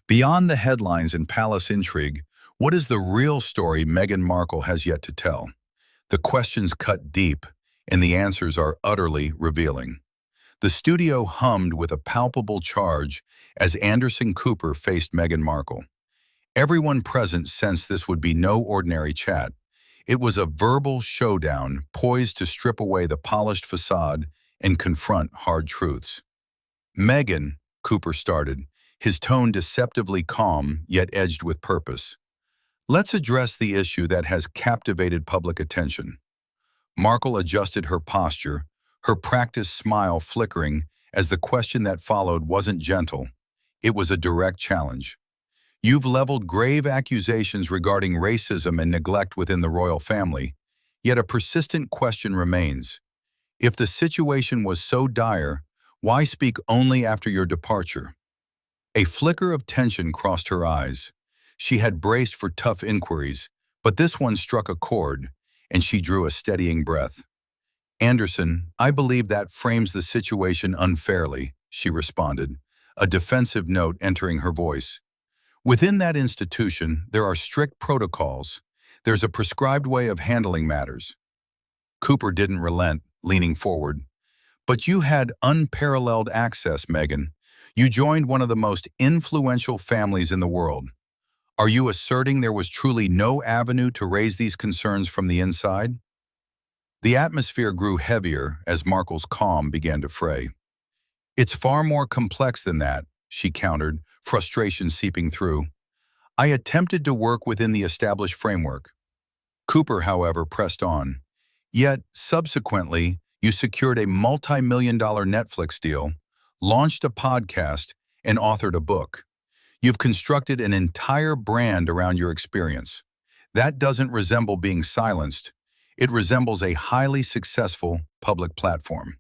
Beyond the headlines and palace intrigue, what is the real story Meghan Markle has yet to tell? The questions cut deep, and the answers are utterly revealing. The studio hummed with a palpable charge as Anderson Cooper faced Meghan Markle. Everyone present sensed this would be no ordinary chat. It was a verbal showdown poised to strip away the polished facade and confront hard truths. Meghan, Cooper started, his tone deceptively calm yet edged with purpose. Let's address the issue that has captivated public attention. Markle adjusted her posture, her practiced smile flickering as the question that followed wasn't gentle. It was a direct challenge. You've leveled grave accusations regarding racism and neglect within the royal family, yet a persistent question remains. If the situation was so dire, why speak only after your departure? A flicker of tension crossed her eyes. She had braced for tough inquiries, but this one struck a chord, and she drew a steadying breath. Anderson, I believe that frames the situation unfairly, she responded, a defensive note entering her voice. Within that institution, there are strict protocols. There's a prescribed way of handling matters. Cooper didn't relent, leaning forward. But you had unparalleled access, Meghan. You joined one of the most influential families in the world. Are you asserting there was truly no avenue to raise these concerns from the inside? The atmosphere grew heavier as Markle's calm began to fray. It's far more complex than that, she countered, frustration seeping through. I attempted to work within the established framework. Cooper, however, pressed on. Yet, subsequently, you secured a multi-million-dollar Netflix deal, launched a podcast, and authored a book. You've constructed an entire brand around your experience. That doesn't resemble being silenced. It resembles a highly successful public platform.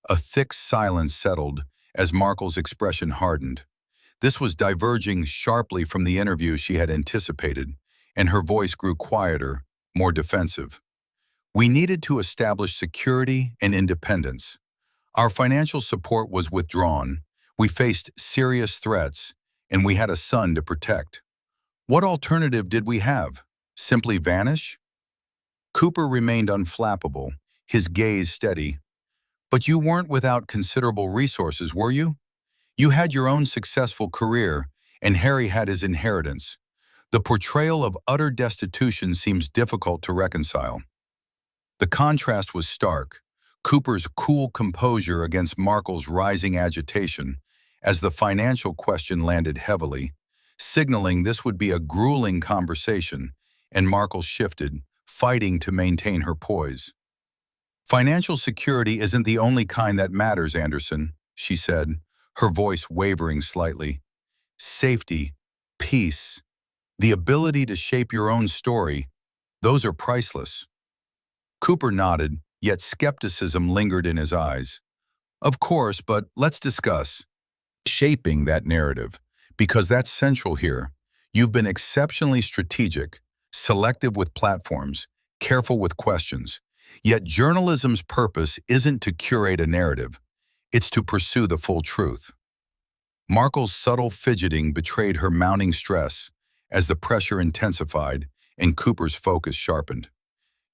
A thick silence settled as Markle's expression hardened. This was diverging sharply from the interview she had anticipated, and her voice grew quieter, more defensive. We needed to establish security and independence. Our financial support was withdrawn, we faced serious threats, and we had a son to protect. What alternative did we have? Simply vanish? Cooper remained unflappable, his gaze steady. But you weren't without considerable resources, were you? You had your own successful career, and Harry had his inheritance. The portrayal of utter destitution seems difficult to reconcile. The contrast was stark, Cooper's cool composure against Markle's rising agitation, as the financial question landed heavily, signaling this would be a grueling conversation, and Markle shifted, fighting to maintain her poise. Financial security isn't the only kind that matters, Anderson, she said, her voice wavering slightly. Safety, peace, the ability to shape your own story, those are priceless. Cooper nodded, yet skepticism lingered in his eyes. Of course, but let's discuss shaping that narrative, because that's central here. You've been exceptionally strategic, selective with platforms, careful with questions. Yet journalism's purpose isn't to curate a narrative, it's to pursue the full truth. Markle's subtle fidgeting betrayed her mounting stress as the pressure intensified and Cooper's focus sharpened.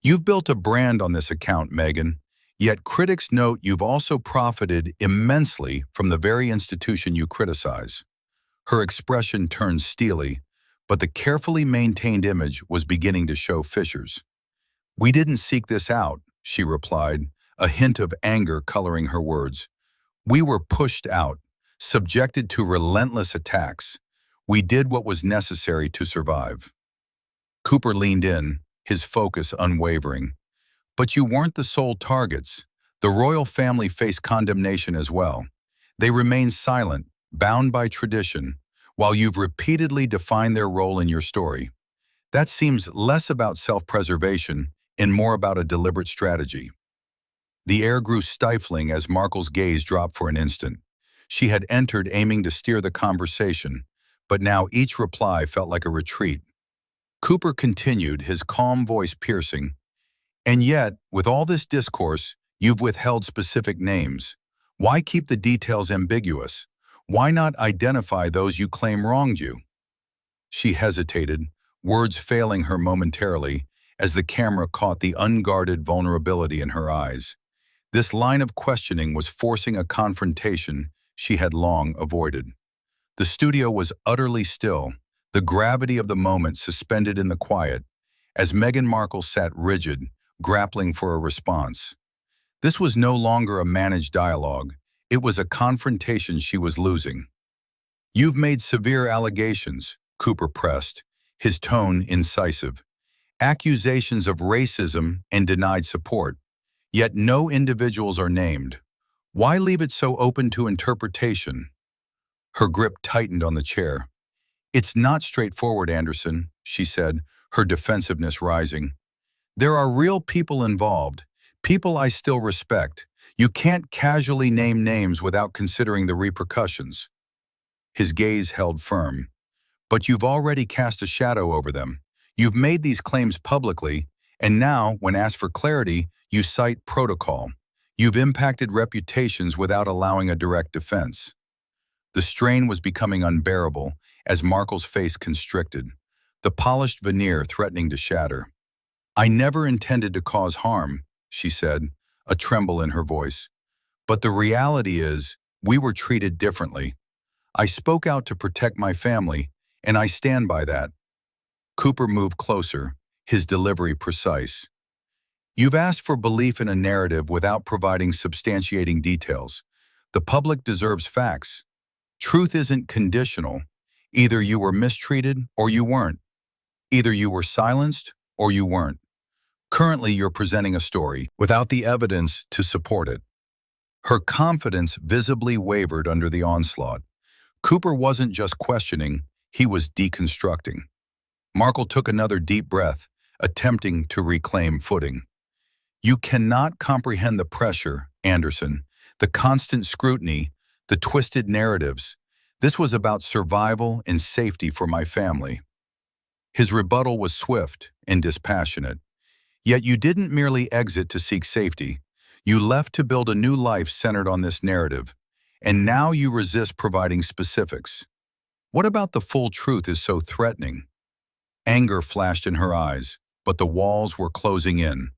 You've built a brand on this account, Meghan, yet critics note you've also profited immensely from the very institution you criticize. Her expression turned steely, but the carefully maintained image was beginning to show fissures. We didn't seek this out, she replied, a hint of anger coloring her words. We were pushed out, subjected to relentless attacks. We did what was necessary to survive. Cooper leaned in, his focus unwavering. But you weren't the sole targets. The royal family faced condemnation as well. They remained silent, bound by tradition, while you've repeatedly defined their role in your story. That seems less about self-preservation and more about a deliberate strategy. The air grew stifling as Markle's gaze dropped for an instant. She had entered aiming to steer the conversation, but now each reply felt like a retreat. Cooper continued, his calm voice piercing. And yet, with all this discourse, you've withheld specific names. Why keep the details ambiguous? Why not identify those you claim wronged you? She hesitated, words failing her momentarily as the camera caught the unguarded vulnerability in her eyes. This line of questioning was forcing a confrontation she had long avoided. The studio was utterly still, the gravity of the moment suspended in the quiet, as Meghan Markle sat rigid, grappling for a response. This was no longer a managed dialogue. It was a confrontation she was losing. "You've made severe allegations," Cooper pressed, his tone incisive. "Accusations of racism and denied support. Yet no individuals are named. Why leave it so open to interpretation?" Her grip tightened on the chair. "It's not straightforward, Anderson," she said, her defensiveness rising. "There are real people involved, people I still respect. You can't casually name names without considering the repercussions." His gaze held firm. "But you've already cast a shadow over them. You've made these claims publicly, and now, when asked for clarity, you cite protocol. You've impacted reputations without allowing a direct defense." The strain was becoming unbearable as Markle's face constricted, the polished veneer threatening to shatter. "I never intended to cause harm," she said, a tremble in her voice. "But the reality is, we were treated differently. I spoke out to protect my family, and I stand by that." Cooper moved closer, his delivery precise. "You've asked for belief in a narrative without providing substantiating details. The public deserves facts. Truth isn't conditional. Either you were mistreated or you weren't. Either you were silenced or you weren't. Currently, you're presenting a story without the evidence to support it." Her confidence visibly wavered under the onslaught. Cooper wasn't just questioning, he was deconstructing. Markle took another deep breath, attempting to reclaim footing. "You cannot comprehend the pressure, Anderson, the constant scrutiny, the twisted narratives. This was about survival and safety for my family." His rebuttal was swift and dispassionate. "Yet you didn't merely exit to seek safety. You left to build a new life centered on this narrative. And now you resist providing specifics. What about the full truth is so threatening?" Anger flashed in her eyes, but the walls were closing in.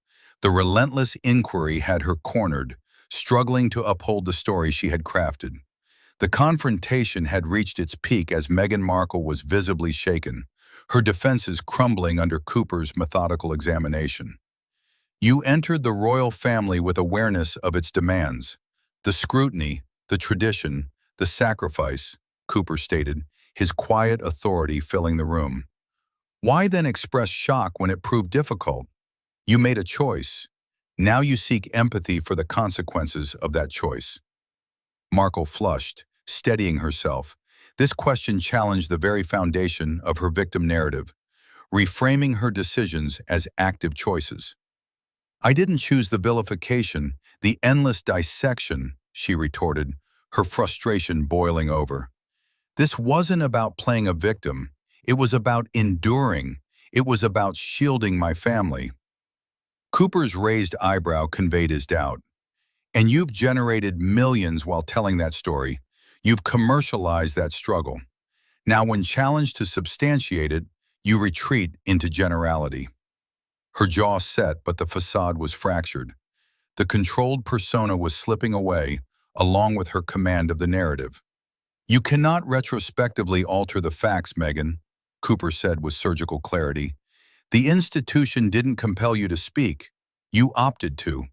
The relentless inquiry had her cornered, struggling to uphold the story she had crafted. The confrontation had reached its peak as Meghan Markle was visibly shaken, her defenses crumbling under Cooper's methodical examination. "You entered the royal family with awareness of its demands. The scrutiny, the tradition, the sacrifice," Cooper stated, his quiet authority filling the room. "Why then express shock when it proved difficult? You made a choice. Now you seek empathy for the consequences of that choice." Markle flushed, steadying herself. This question challenged the very foundation of her victim narrative, reframing her decisions as active choices. "I didn't choose the vilification, the endless dissection," she retorted, her frustration boiling over. "This wasn't about playing a victim. It was about enduring. It was about shielding my family." Cooper's raised eyebrow conveyed his doubt. "And you've generated millions while telling that story. You've commercialized that struggle. Now when challenged to substantiate it, you retreat into generality." Her jaw set, but the facade was fractured. The controlled persona was slipping away, along with her command of the narrative. "You cannot retrospectively alter the facts, Meghan," Cooper said with surgical clarity. "The institution didn't compel you to speak. You opted to.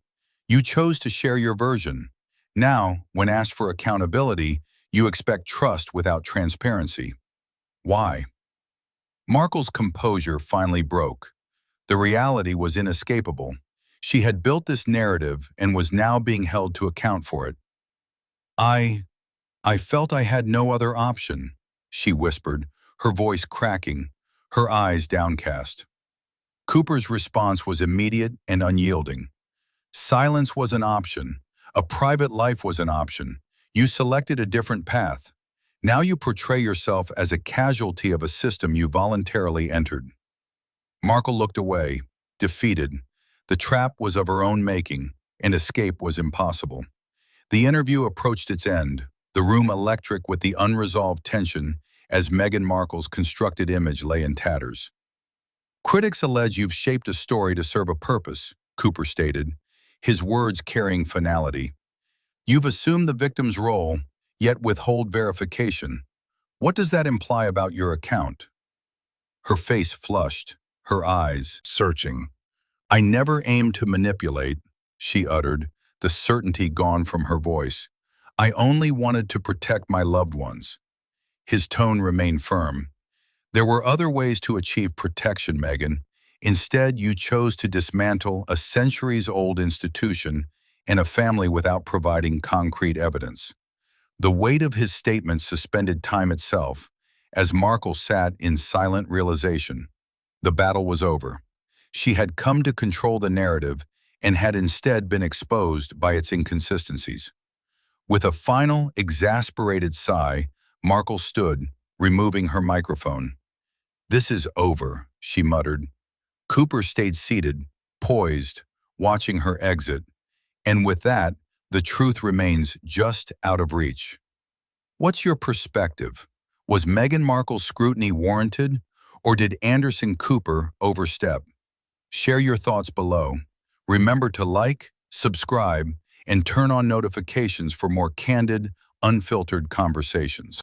You chose to share your version. Now, when asked for accountability, you expect trust without transparency. Why?" Markle's composure finally broke. The reality was inescapable. She had built this narrative and was now being held to account for it. I felt I had no other option," she whispered, her voice cracking, her eyes downcast. Cooper's response was immediate and unyielding. "Silence was an option. A private life was an option. You selected a different path. Now you portray yourself as a casualty of a system you voluntarily entered." Markle looked away, defeated. The trap was of her own making, and escape was impossible. The interview approached its end, the room electric with the unresolved tension as Meghan Markle's constructed image lay in tatters. Critics allege you've shaped a story to serve a purpose, Cooper stated, his words carrying finality. You've assumed the victim's role, yet withhold verification. What does that imply about your account? Her face flushed, her eyes searching. I never aimed to manipulate, she uttered, the certainty gone from her voice. I only wanted to protect my loved ones. His tone remained firm. There were other ways to achieve protection, Meghan. Instead, you chose to dismantle a centuries-old institution and a family without providing concrete evidence. The weight of his statement suspended time itself, as Markle sat in silent realization. The battle was over. She had come to control the narrative and had instead been exposed by its inconsistencies. With a final, exasperated sigh, Markle stood, removing her microphone. This is over, she muttered. Cooper stayed seated, poised, watching her exit, and with that, the truth remains just out of reach. What's your perspective? Was Meghan Markle's scrutiny warranted, or did Anderson Cooper overstep? Share your thoughts below. Remember to like, subscribe, and turn on notifications for more candid, unfiltered conversations.